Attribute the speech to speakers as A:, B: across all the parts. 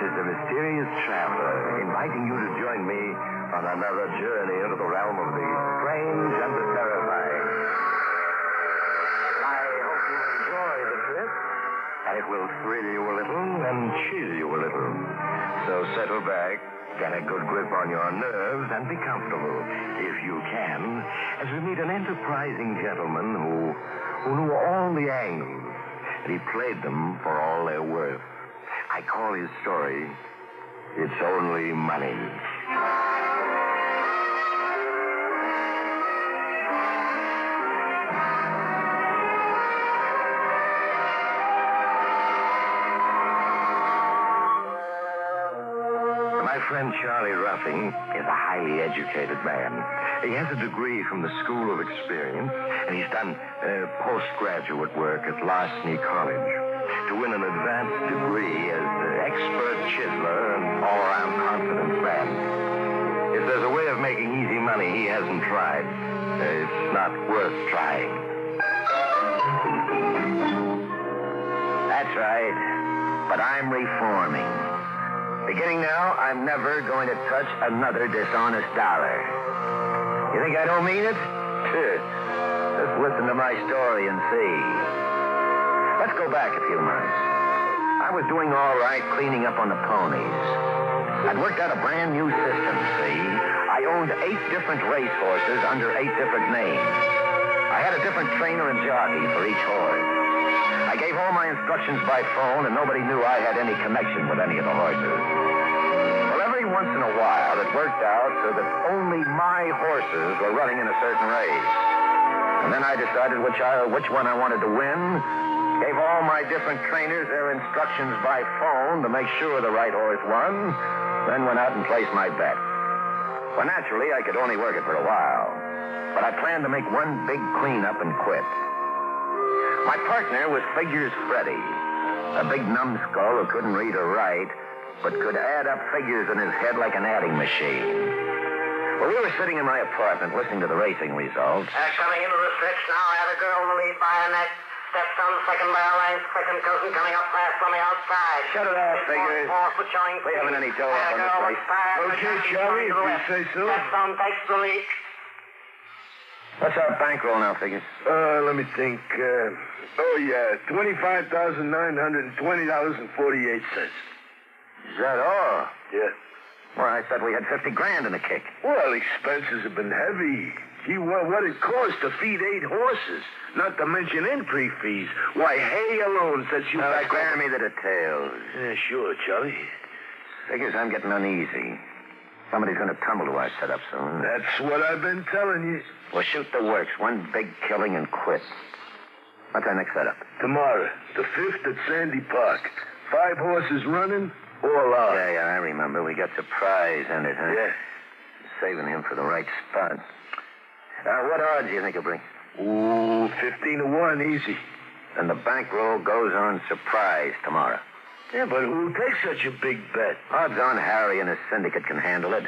A: is the mysterious traveler, inviting you to join me on another journey into the realm of the strange and the terrifying. I hope you enjoy the trip, and it will thrill you a little and chill you a little. So settle back, get a good grip on your nerves, and be comfortable, if you can, as we meet an enterprising gentleman who knew all the angles, and he played them for all they're worth. I call his story, It's Only Money. My friend Charlie Ruffing is a highly educated man. He has a degree from the School of Experience, and he's done postgraduate work at Larceny College to win an advanced degree as expert chiseler and all-around confidence man. If there's a way of making easy money he hasn't tried, it's not worth trying. That's right, but I'm reforming. Beginning now, I'm never going to touch another dishonest dollar. You think I don't mean it? Just listen to my story and see. Let's go back a few months. I was doing all right cleaning up on the ponies. I'd worked out a brand new system, see? I owned 8 different race horses under 8 different names. I had a different trainer and jockey for each horse. I gave all my instructions by phone, and nobody knew I had any connection with any of the horses. Well, every once in a while, it worked out so that only my horses were running in a certain race. And then I decided which one I wanted to win, gave all my different trainers their instructions by phone to make sure the right horse won, then went out and placed my bet. Well, naturally, I could only work it for a while, but I planned to make one big cleanup and quit. My partner was Figures Freddy, a big numbskull who couldn't read or write, but could add up figures in his head like an adding machine. Well, we were sitting in my apartment listening to the racing results.
B: Coming into the stretch now, I have a girl in the lead by a neck. Steps on the second barrel line, second cousin coming up fast from the outside.
A: Shut it off, Figures.
B: Four showing.
A: We haven't any dough up on this race.
C: Okay, Charlie, if you say so.
B: Steps on, takes the lead.
A: What's our bankroll now, Figures?
C: Let me think. $25,920.48.
A: Is that all?
C: Yeah.
A: Well, I thought we had $50,000 in the kick.
C: Well, expenses have been heavy. Gee, what it costs to feed 8 horses, not to mention entry fees. Why, hay alone sets you back.
A: Spare me the details.
C: Yeah, sure, Charlie.
A: Figures I'm getting uneasy. Somebody's going to tumble to our setup soon.
C: That's what I've been telling you.
A: We'll shoot the works, one big killing and quit. What's our next setup?
C: Tomorrow, the 5th at Sandy Park. 5 horses running, all out.
A: Yeah, I remember. We got surprise in it, huh?
C: Yeah.
A: Saving him for the right spot. What odds do you think he'll bring?
C: Ooh, 15-1, easy.
A: And the bankroll goes on surprise tomorrow.
C: Yeah, but who'll take such a big bet?
A: Odds on Harry and his syndicate can handle it.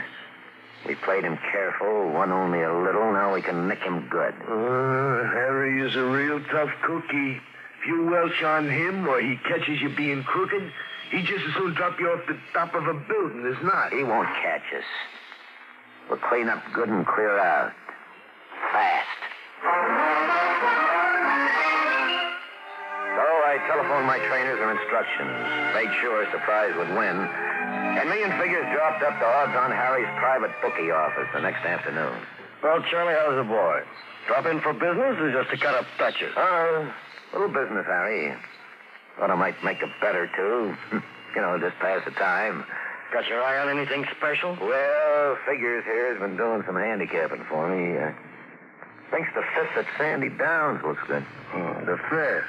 A: We played him careful, won only a little. Now we can nick him good.
C: Harry is a real tough cookie. If you welch on him or he catches you being crooked, he'd just as soon drop you off the top of a building as not.
A: He won't catch us. We'll clean up good and clear out. Fast. So I telephoned my trainers and instructions. Made sure Surprise would win. And me and Figures dropped up to odds on Harry's private bookie office the next afternoon.
D: Well, Charlie, how's the boy? Drop in for business or just to cut up Thatcher?
A: Little business, Harry. Thought I might make a bet or two. Just pass the time.
D: Got your eye on anything special?
A: Well, Figures here has been doing some handicapping for me. Thinks the 5th at Sandy Downs looks good.
C: The 5th.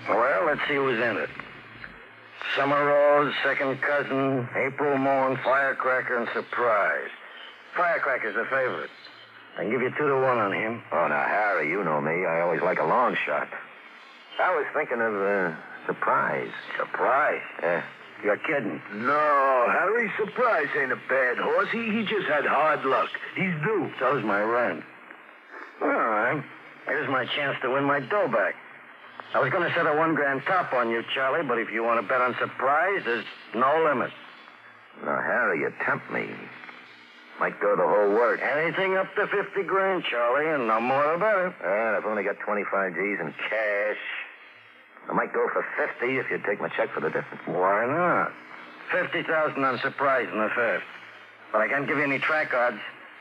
D: Well, let's see who's in it. Summer Rose, second cousin, April Morn, Firecracker, and Surprise. Firecracker's the favorite. I can give you 2-1 on him.
A: Oh, now, Harry, you know me. I always like a long shot. I was thinking of Surprise.
D: Surprise?
A: Yeah.
D: You're kidding.
C: No, Harry Surprise ain't a bad horse. He just had hard luck. He's due.
D: So's my rent. All right. Here's my chance to win my dough back. I was going to set a $1,000 top on you, Charlie, but if you want to bet on surprise, there's no limit.
A: Now, Harry, you tempt me. Might go the whole work.
D: Anything up to $50,000, Charlie, and no more the better.
A: And I've only got 25 G's in cash. I might go for 50 if you'd take my check for the difference.
D: Why not? 50,000 on surprise in the first. But I can't give you any track odds.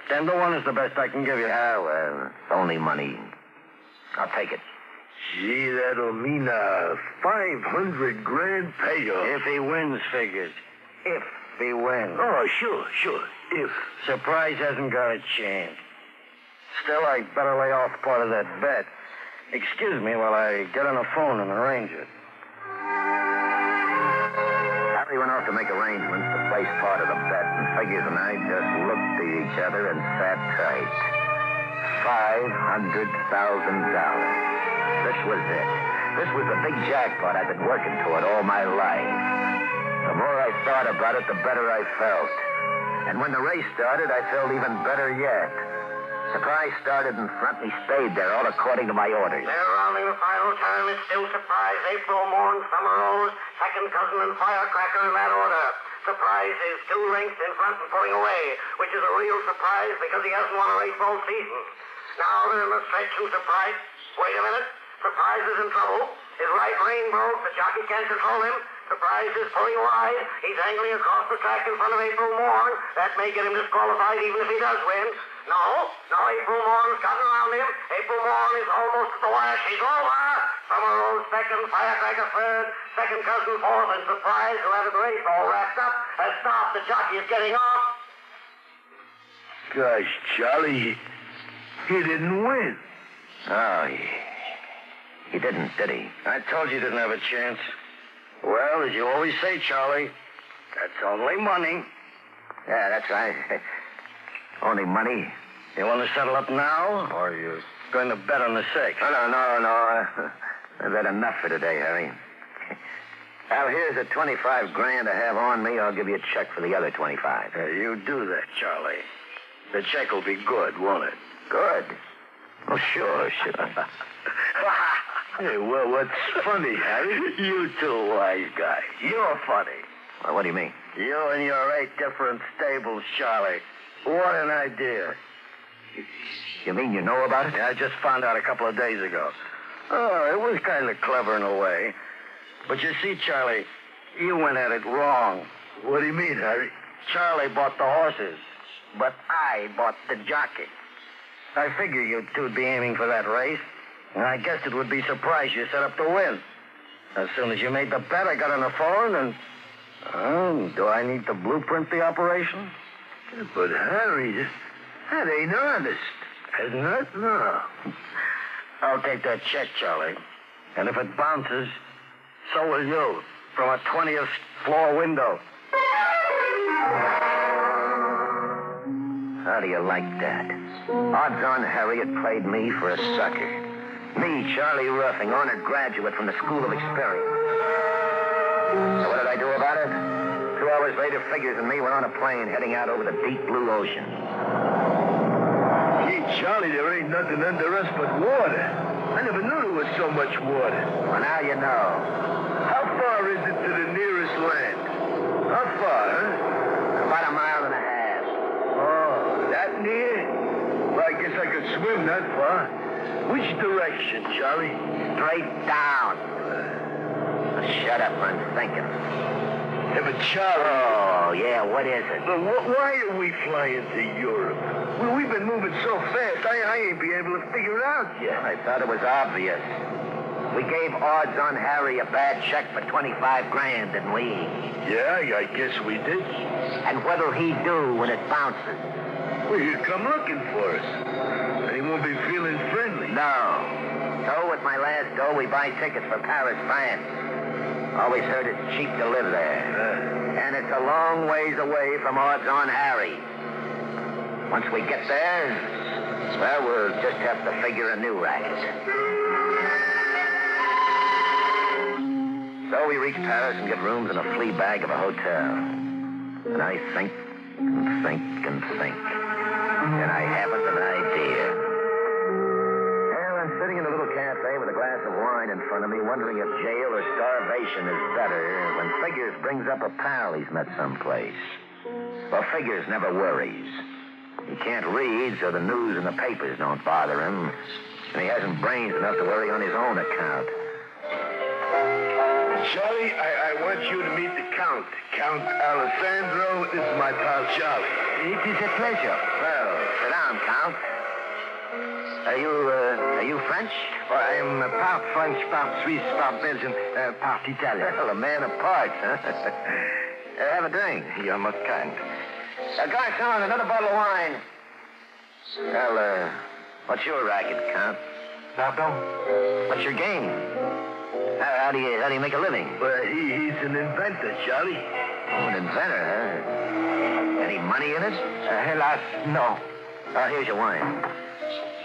D: 10-1 is the best I can give you.
A: Yeah, well, it's only money. I'll take it.
C: Gee, that'll mean a $500,000 payoff.
D: If he wins, figures. If he wins.
C: Oh, sure. If.
D: Surprise hasn't got a chance. Still, I'd better lay off part of that bet. Excuse me while I get on the phone and arrange it.
A: Harry went off to make arrangements to place part of the bet, and Figures and I just looked at each other and sat tight. $500,000. This was it. This was the big jackpot I've been working toward all my life. The more I thought about it, the better I felt. And when the race started, I felt even better yet. Surprise started in front, and he stayed there, all according to my orders.
B: They're rounding the final turn. It's still Surprise, April Morn, Summer Rose, Second Cousin, and Firecracker in that order. Surprise is 2 lengths in front and pulling away, which is a real surprise because he hasn't won a race all season. Now they're in the stretch to Surprise. Wait a minute. Surprise is in trouble. His right rein broke. The jockey can't control him. Surprise is pulling wide. He's angling across the track in front of April Morn. That may get him disqualified even if he does win. No, April Morn's gotten around him. April Morn is almost at the wire. She's over. Summer Rose second, Firecracker third, Second Cousin fourth, and Surprise, who had the race all wrapped up, has stopped. The jockey is getting off.
C: Gosh, Charlie, he didn't win.
A: Oh, he didn't, did he?
D: I told you he didn't have a chance. Well, as you always say, Charlie, that's only money.
A: Yeah, that's right. Only money.
D: You want to settle up now, or are you going to bet on the 6th?
A: No. I've had enough for today, Harry. Now, here's the 25 grand I have on me. I'll give you a check for the other 25.
D: You do that, Charlie. The check will be good, won't it?
A: Good? Oh, sure.
C: Hey, well, what's funny, Harry?
D: You too, wise guy. You're funny.
A: Well, what do you mean?
D: You and your 8 different stables, Charlie. What an idea.
A: You mean you know about it?
D: Yeah, I just found out a couple of days ago. Oh, it was kind of clever in a way. But you see, Charlie, you went at it wrong.
C: What do you mean, Harry?
D: Charlie bought the horses, but I bought the jockey. I figure you two'd be aiming for that race, and I guessed it would be Surprise you set up to win. As soon as you made the bet, I got on the phone, and... do I need to blueprint the operation?
C: But, Harry, that ain't honest.
D: Isn't it?
C: No.
D: I'll take that check, Charlie. And if it bounces, so will you. From a 20th floor window.
A: How do you like that? Odds on Harry had played me for a sucker. Me, Charlie Ruffing, honored graduate from the School of Experience. So what did I do about it? 2 hours later, Figures and me were on a plane heading out over the deep blue ocean.
C: Gee, Charlie, there ain't nothing under us but water. I never knew there was so much water.
A: Well, now you know.
C: How far is it to the nearest land? How far, huh?
A: About 1.5 miles.
C: Oh, that near? Well, I guess I could swim that far. Which direction, Charlie?
A: Straight down. Shut up, I'm thinking.
C: Yeah, but Charlie...
A: Oh, yeah, what is it?
C: Why are we flying to Europe? Well, we've been moving so fast, I ain't be able to figure it out yet.
A: I thought it was obvious. We gave odds on Harry a bad check for 25 grand, didn't we?
C: Yeah, I guess we did.
A: And what'll he do when it bounces?
C: Well, he'll come looking for us. And he won't be feeling friendly.
A: No. So with my last dough, we buy tickets for Paris, France. Always heard it's cheap to live there. And it's a long ways away from odds on Harry. Once we get there, well, we'll just have to figure a new racket. So we reach Paris and get rooms in a flea bag of a hotel. And I think and think and think. And I haven't an idea. Well, I'm sitting in a little cafe with a glass of wine in front of to me wondering if jail or starvation is better when Figures brings up a pal he's met someplace. Well, Figures never worries. He can't read, so the news and the papers don't bother him. And he hasn't brains enough to worry on his own account.
C: Charlie, I want you to meet the Count. Count Alessandro. This is my pal, Charlie.
A: It is a pleasure. Well, sit down, Count. Are you French?
D: Well, I'm part French, part Swiss, part Belgian, part Italian.
A: Well, a man of parts, huh? Have a drink.
D: You're most kind.
A: Garçon, another bottle of wine. Well, what's your racket, Count?
D: Pardon?
A: What's your game? How do you make a living?
C: Well, he's an inventor, Charlie.
A: Oh, an inventor, huh? Any money in it?
D: Hélas, no.
A: Oh, here's your wine.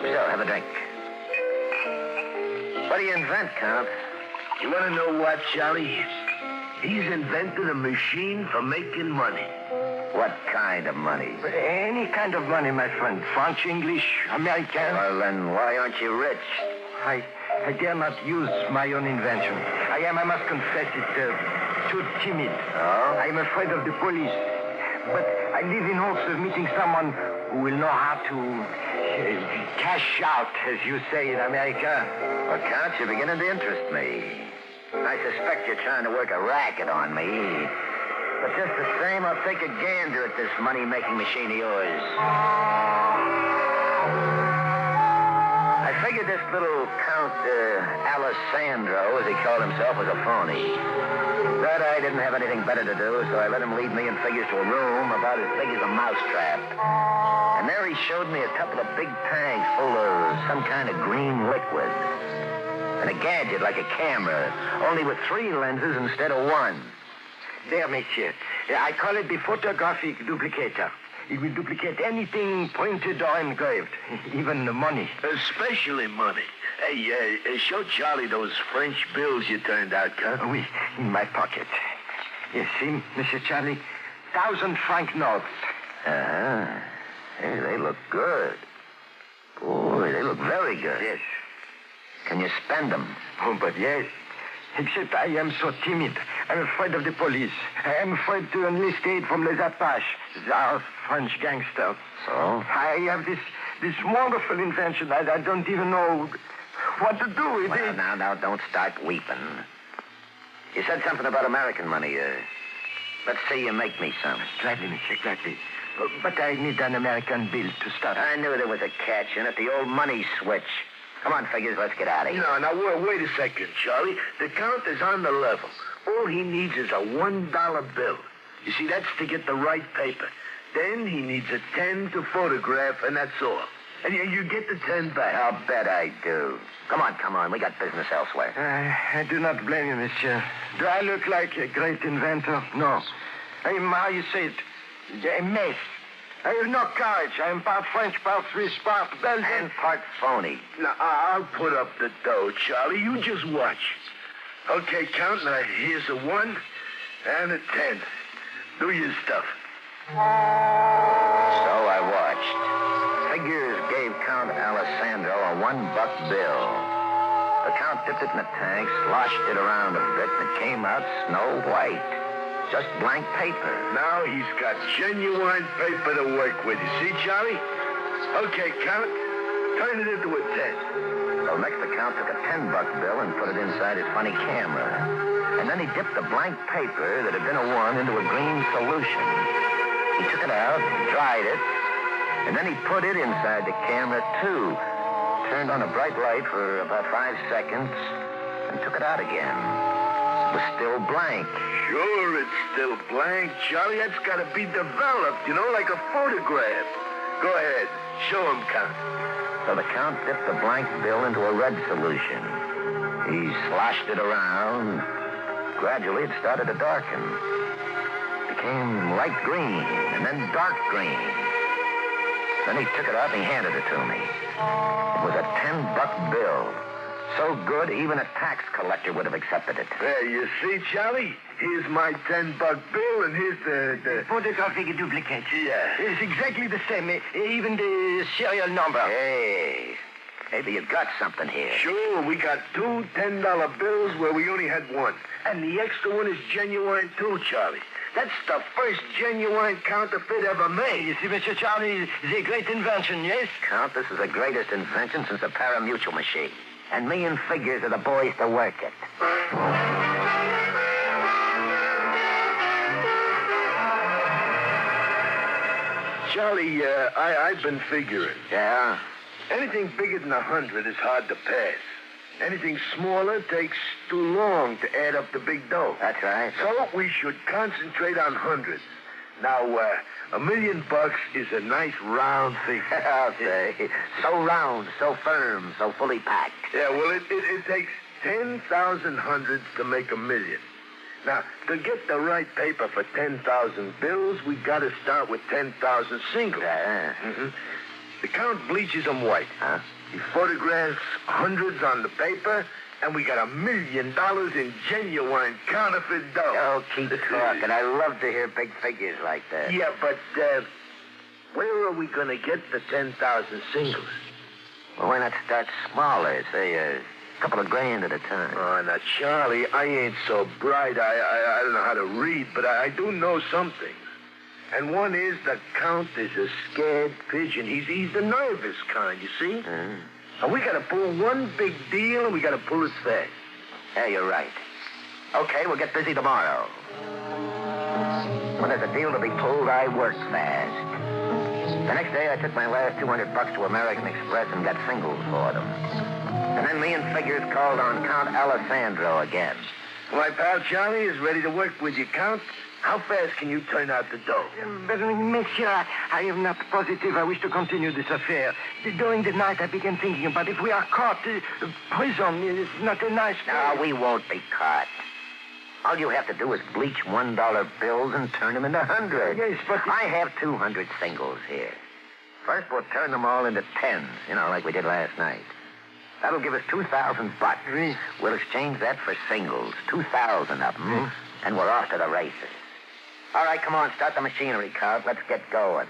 A: So, have a drink. What do you invent, Count?
C: You want to know what, Charlie? He's invented a machine for making money.
A: What kind of money?
D: Any kind of money, my friend. French, English, American.
A: Well, then why aren't you rich?
D: I dare not use my own invention. I must confess it, too timid.
A: Oh?
D: I am afraid of the police. But I live in hopes of meeting someone who will know how to cash out, as you say in America.
A: Well, Count, you're beginning to interest me. I suspect you're trying to work a racket on me. But just the same, I'll take a gander at this money-making machine of yours. I figured this little Count Alessandro, as he called himself, was a phony. But I didn't have anything better to do, so I let him lead me in Figures to a room about as big as a mousetrap. And there he showed me a couple of big tanks full of some kind of green liquid. And a gadget like a camera, only with 3 lenses instead of 1.
D: There, monsieur. I call it the photographic duplicator. It will duplicate anything printed or engraved, even the money.
C: Especially money. Hey, show Charlie those French bills you turned out, Count.
D: Oui, in my pocket. You see, Monsieur Charlie, 1,000-franc notes.
A: Uh-huh. Hey, they look good. Boy, they look very good.
D: Yes.
A: Can you spend them?
D: Oh, but yes. Except I am so timid. I'm afraid of the police. I am afraid to enlist aid from les Apaches, our French gangsters.
A: So?
D: I have this wonderful invention. I don't even know what to do with it.
A: Now, don't start weeping. You said something about American money. Let's see you make me some.
D: Gladly, monsieur, gladly. But I need an American bill to start.
A: I knew there was a catch in it, the old money switch. Come on, Figures, let's get out of here.
C: Now, wait a second, Charlie. The Count is on the level. All he needs is a $1 bill. You see, that's to get the right paper. Then he needs a 10 to photograph, and that's all. And you get the 10 back.
A: I'll bet I do. Come on. We got business elsewhere.
D: I do not blame you, monsieur. Do I look like a great inventor? No. I am, how you say it, a mess. I have no courage. I am part French, part Swiss, part Belgian.
A: And part phony.
C: Now, I'll put up the dough, Charlie. You just watch. Okay, Count. Now, here's a 1 and a 10. Do your stuff.
A: So I watched. Figures gave Count Alessandro a $1 bill. The Count dipped it in the tank, sloshed it around a bit, and it came out snow white. Just blank paper.
C: Now he's got genuine paper to work with. You see, Charlie? Okay, Count. Turn it into a 10.
A: So next the Count took a $10 bill and put it inside his funny camera. And then he dipped the blank paper that had been a 1 into a green solution. He took it out, dried it, and then he put it inside the camera, too. Turned on a bright light for about 5 seconds and took it out again. It was still blank.
C: Sure, it's still blank, Charlie. That's got to be developed, like a photograph. Go ahead. Show him, Count.
A: So the Count dipped the blank bill into a red solution. He sloshed it around. Gradually, it started to darken. It became light green, and then dark green. Then he took it out and he handed it to me. It was a $10 bill. So good, even a tax collector would have accepted it.
C: There, you see, Charlie? Here's my $10 bill, and here's the...
D: Photographic duplicate.
C: Yeah.
D: It's exactly the same, even the serial number.
A: Hey, Maybe you got something here.
C: Sure, we got two $10 bills where we only had one. And the extra one is genuine, too, Charlie. That's the first genuine counterfeit ever made.
D: You see, Mr. Charlie, it's a great invention, yes?
A: Count, this is the greatest invention since the parimutuel machine. And me and Figures are the boys to work it.
C: Charlie, I've been figuring.
A: Yeah?
C: Anything bigger than 100 is hard to pass. Anything smaller takes too long to add up the big dough.
A: That's right.
C: So we should concentrate on hundreds. Now, $1 million is a nice round figure.
A: I'll say. So round, so firm, so fully packed.
C: Yeah, well, it takes 10,000 hundreds to make $1 million. Now, to get the right paper for 10,000 bills, we got to start with 10,000 singles.
A: Mm-hmm.
C: The count bleaches them white.
A: Huh?
C: He photographs hundreds on the paper, and we got $1 million in genuine counterfeit dough.
A: Oh, keep talking. I love to hear big figures like that.
C: Yeah, but where are we going to get the 10,000 singles?
A: Well, why not start smaller? Say, a couple of grand at a time.
C: Oh, now, Charlie, I ain't so bright. I don't know how to read, but I do know some things. And one is the Count is a scared pigeon. He's the nervous kind, you see?
A: Mm.
C: And we got to pull one big deal, and we got to pull it fast.
A: Yeah, you're right. Okay, we'll get busy tomorrow. When there's a deal to be pulled, I work fast. The next day, I took my last $200 to American Express and got singles for them. And then me and Figures called on Count Alessandro again.
C: My pal Charlie is ready to work with you, Count. How fast can you turn out the dough?
D: But, monsieur, I am not positive I wish to continue this affair. During the night, I began thinking about if we are caught, prison is not a nice place.
A: No, we won't be caught. All you have to do is bleach $1 bills and turn them into hundreds.
D: Yes, but...
A: I have 200 singles here. First, we'll turn them all into tens, like we did last night. That'll give us $2,000.
D: Oui.
A: We'll exchange that for singles, 2,000 of them, and we're off to the races. All right, come on, start the machinery, Count. Let's get going.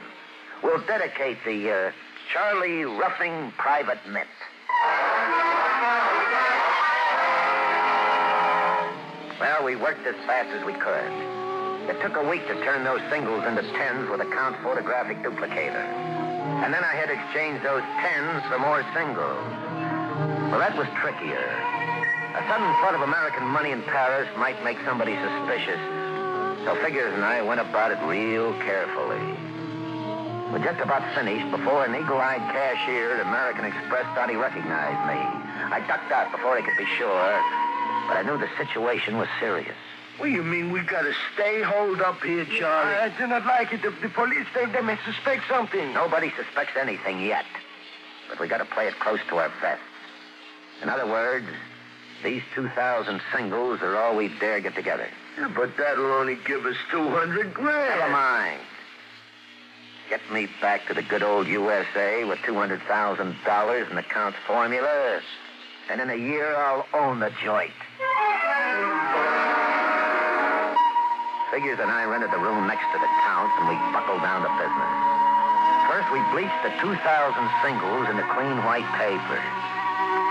A: We'll dedicate the Charlie Ruffing Private Mint. Well, we worked as fast as we could. It took a week to turn those singles into tens with a Count photographic duplicator. And then I had to exchange those tens for more singles. Well, that was trickier. A sudden flood of American money in Paris might make somebody suspicious. So Figures and I went about it real carefully. We're just about finished before an eagle-eyed cashier at American Express thought he recognized me. I ducked out before he could be sure, but I knew the situation was serious.
C: What do you mean we got to stay holed up here, Charlie?
D: I do not like it. The police, they may suspect something.
A: Nobody suspects anything yet, but we got to play it close to our vests. In other words, these 2,000 singles are all we dare get together.
C: Yeah, but that'll only give us 200 grand.
A: Never mind. Get me back to the good old USA with $200,000 in the Count's formula, and in a year I'll own the joint. Figures and I rented the room next to the Count, and we buckled down to business. First, we bleached the 2,000 singles into clean white paper.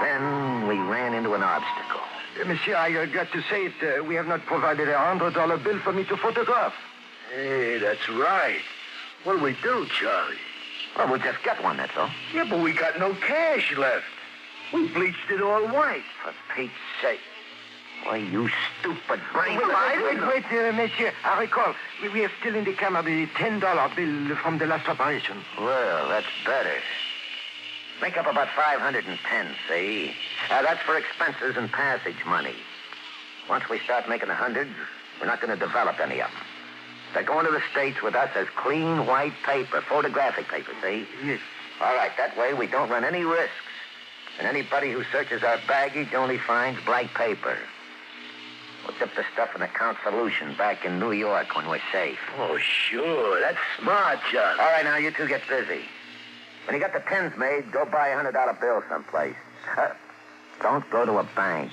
A: Then we ran into an obstacle.
D: Monsieur, I got to say it. We have not provided a $100 bill for me to photograph.
C: Hey, that's right. What'll we do, Charlie?
A: Well, we'll just get one, that's all.
C: Yeah, but we got no cash left. We bleached it all white.
A: For Pete's sake. Why, you stupid brain.
D: Wait, monsieur. I recall. We have still in the camera the $10 bill from the last operation.
A: Well, that's better. Make up about 510, see? That's for expenses and passage money. Once we start making the hundreds, we're not going to develop any of them. They're going to the States with us as clean white paper, photographic paper, see?
D: Yes.
A: All right, that way we don't run any risks. And anybody who searches our baggage only finds blank paper. We'll dip the stuff in the Count solution back in New York when we're safe.
C: Oh, sure. That's smart, Charlie.
A: All right, now you two get busy. When you got the tens made, go buy a $100 bill someplace. Don't go to a bank.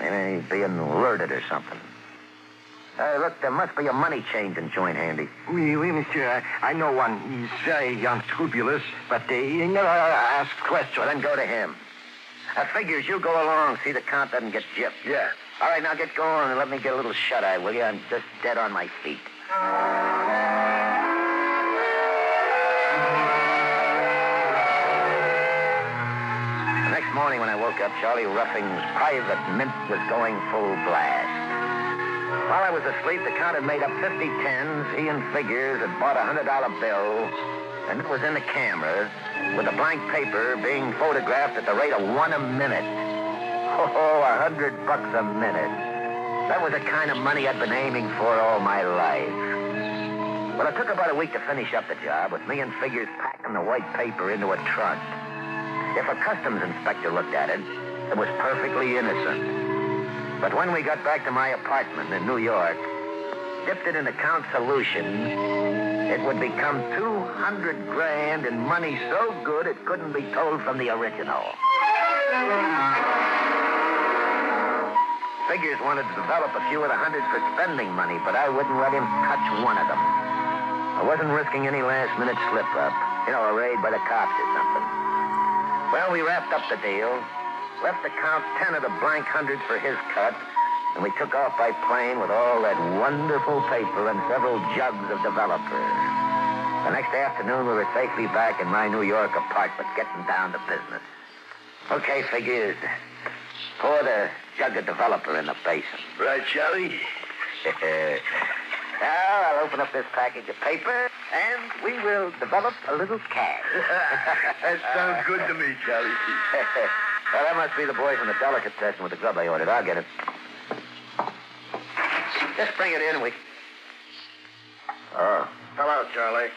A: Maybe being alerted or something. Look, there must be a money-changing joint handy.
D: Oui, monsieur. I know one. He's very unscrupulous, but he never asks questions.
A: Well, then go to him. Figures you go along, see the count doesn't get gypped.
C: Yeah.
A: All right, now get going and let me get a little shut-eye, will you? I'm just dead on my feet. The next morning when I woke up, Charlie Ruffing's private mint was going full blast. While I was asleep, the count had made up 50 tens. He and Figures had bought a $100 bill, and it was in the camera with a blank paper being photographed at the rate of 1 a minute. Oh, $100 a minute. That was the kind of money I'd been aiming for all my life. Well, it took about a week to finish up the job, with me and Figures packing the white paper into a trunk. If a customs inspector looked at it, it was perfectly innocent. But when we got back to my apartment in New York, dipped it in a count solution, it would become 200 grand in money so good it couldn't be told from the original. Figures wanted to develop a few of the hundreds for spending money, but I wouldn't let him touch one of them. I wasn't risking any last-minute slip-up, a raid by the cops or something. Well, we wrapped up the deal, left the count 10 of the blank hundreds for his cut, and we took off by plane with all that wonderful paper and several jugs of developer. The next afternoon, we were safely back in my New York apartment, getting down to business. Okay, Figures. Pour the jug of developer in the basin.
C: Right, Charlie?
A: Now, I'll open up this package of paper, and we will develop a little cash.
C: That sounds good to me, Charlie.
A: Well, that must be the boy from the delicatessen with the grub I ordered. I'll get it. Just bring it in and we... Oh.
D: Hello, Charlie.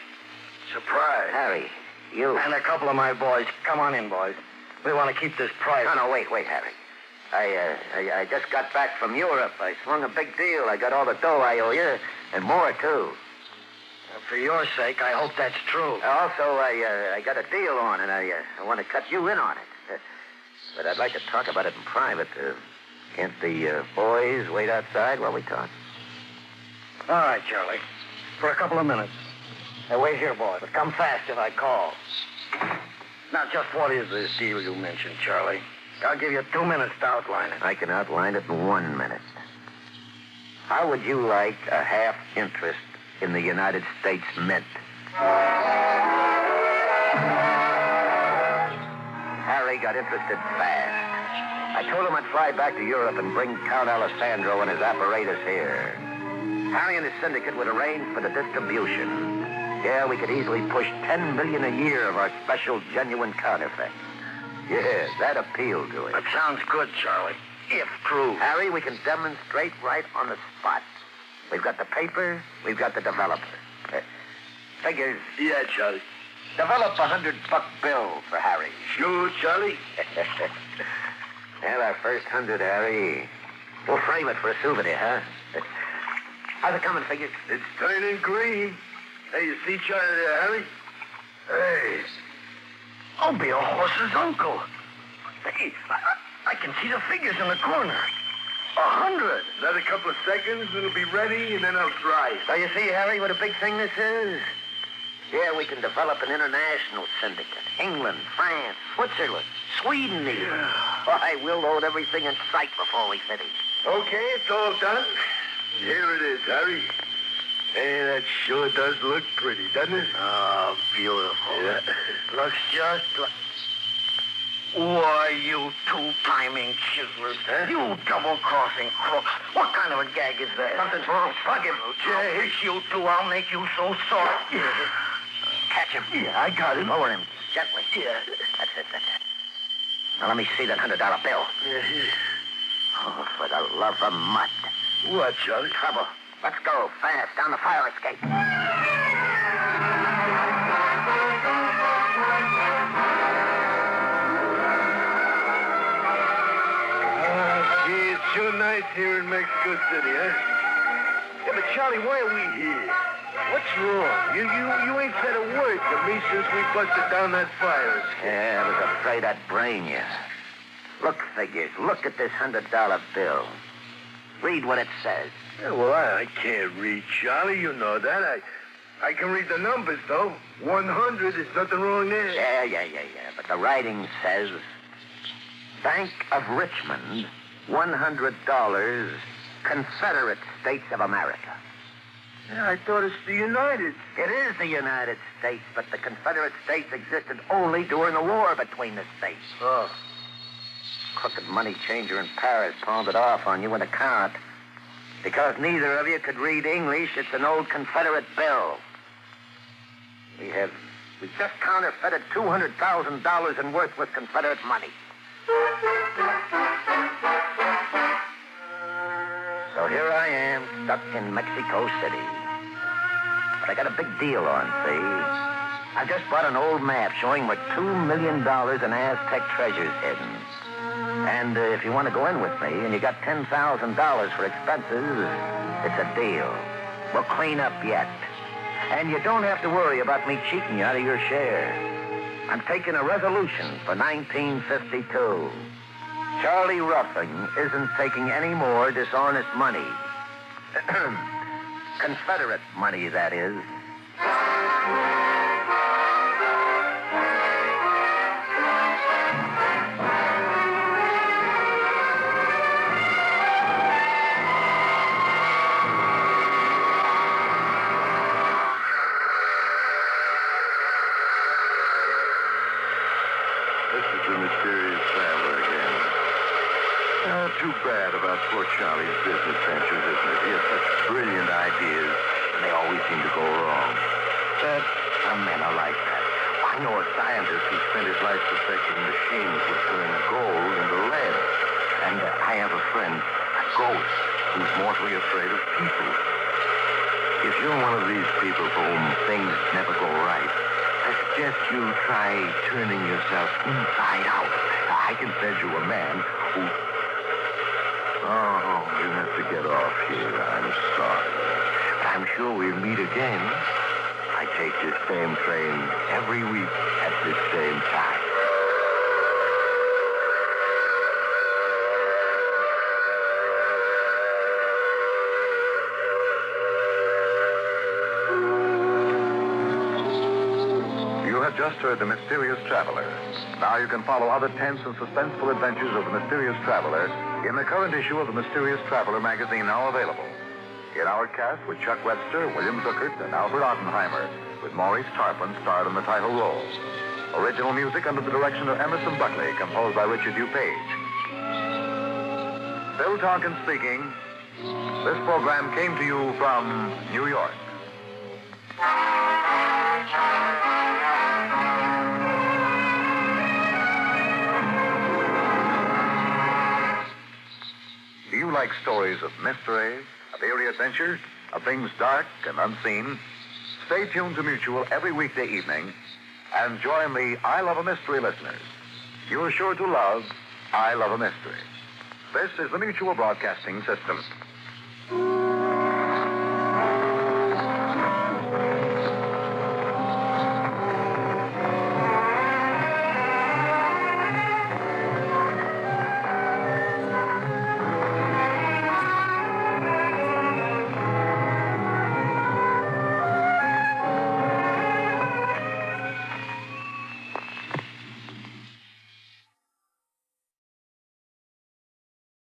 C: Surprise.
A: Harry, you...
D: And a couple of my boys. Come on in, boys. We want to keep this private.
A: No, wait, Harry. I just got back from Europe. I swung a big deal. I got all the dough I owe you, and more, too.
D: For your sake, I hope that's true.
A: Also, I got a deal on, and I want to cut you in on it. But I'd like to talk about it in private. Can't the boys wait outside while we talk?
D: All right, Charlie. For a couple of minutes. Wait here, boy, but come fast if I call. Now, just what is this deal you mentioned, Charlie? I'll give you 2 minutes to outline it.
A: I can outline it in 1 minute. How would you like a half interest in the United States Mint? Harry got interested fast. I told him I'd fly back to Europe and bring Count Alessandro and his apparatus here. Harry and his syndicate would arrange for the distribution. Yeah, we could easily push $10 million a year of our special genuine counterfeit. Yeah, that appealed to him.
D: That sounds good, Charlie. If true.
A: Harry, we can demonstrate right on the spot. We've got the paper, we've got the developer. Figures.
C: Yeah, Charlie.
A: Develop a $100 bill for Harry.
C: Sure, Charlie.
A: Well, our first 100, Harry. We'll frame it for a souvenir, huh? How's it coming, Figures?
C: It's turning green. Hey, you see Charlie there, Harry? Hey.
D: I'll be a horse's uncle. Hey, I can see the figures in the corner. 100.
C: Another couple of seconds, it'll be ready, and then I'll drive.
A: So you see, Harry, what a big thing this is? Yeah, we can develop an international syndicate. England, France, Switzerland, Sweden even.
C: Yeah.
A: Why, we'll load everything in sight before we finish.
C: Okay, it's all done. Here it is, Harry. Hey, that sure does look pretty, doesn't it?
D: Oh, beautiful.
C: Yeah.
D: Looks just like... Why, you two-timing chiselers.
C: Huh?
D: You double-crossing crooks. What kind of a gag is that?
A: Something's wrong. Plug him.
D: I'll fix you two. I'll make you so sore.
A: Catch him.
C: Yeah, I got him.
A: Lower him gently.
C: Yeah.
A: That's it. Now, let me see that $100 bill.
C: Yeah.
A: Oh, for the love of mud.
C: What, Charlie?
A: Trouble. Let's go. Fast. Down the fire escape.
C: Gee, it's sure nice here in Mexico City, huh? Yeah, but Charlie, why are we here? What's wrong? You ain't said a word to me since we busted down that fire escape.
A: Yeah, I was afraid I'd brain you. Look, Figures. Look at this $100 bill. Read what it says.
C: Yeah, well, I can't read, Charlie. You know that. I can read the numbers, though. 100, there's nothing wrong there.
A: Yeah. But the writing says, Bank of Richmond, $100, Confederate States of America.
C: Yeah, I thought it's the United.
A: It is the United States, but the Confederate States existed only during the war between the states.
C: Oh.
A: Crooked money changer in Paris pawned it off on you in a cart. Because neither of you could read English, it's an old Confederate bill. We just counterfeited $200,000 in worthless Confederate money. So here I am, stuck in Mexico City. But I got a big deal on, see? I just bought an old map showing where $2 million in Aztec treasures hidden. And if you want to go in with me and you got $10,000 for expenses, it's a deal. We'll clean up yet. And you don't have to worry about me cheating you out of your share. I'm taking a resolution for 1952. Charlie Ruffing isn't taking any more dishonest money. Confederate money, that is.
C: Too bad about poor Charlie's business ventures, isn't it? He has such brilliant ideas, and they always seem to go wrong.
A: But some men are like that.
C: I know a scientist who spent his life perfecting machines that turn gold into lead. And I have a friend, a ghost, who's mortally afraid of people. If you're one of these people for whom things never go right, I suggest you try turning yourself inside out. I can send you a man who... Oh, you have to get off here. I'm sorry. But I'm sure we'll meet again. I take this same train every week at this same time.
E: You have just heard The Mysterious Traveler. Now you can follow other tense and suspenseful adventures of The Mysterious Traveler in the current issue of The Mysterious Traveler magazine, now available. In our cast were Chuck Webster, William Zuckert, and Albert Oppenheimer, with Maurice Tarpon starred in the title role. Original music under the direction of Emerson Buckley, composed by Richard DuPage. Bill Tonkin speaking. This program came to you from New York. Do you like stories of mystery, of eerie adventure, of things dark and unseen? Stay tuned to Mutual every weekday evening and join the I Love a Mystery listeners. You're sure to love I Love a Mystery. This is the Mutual Broadcasting System.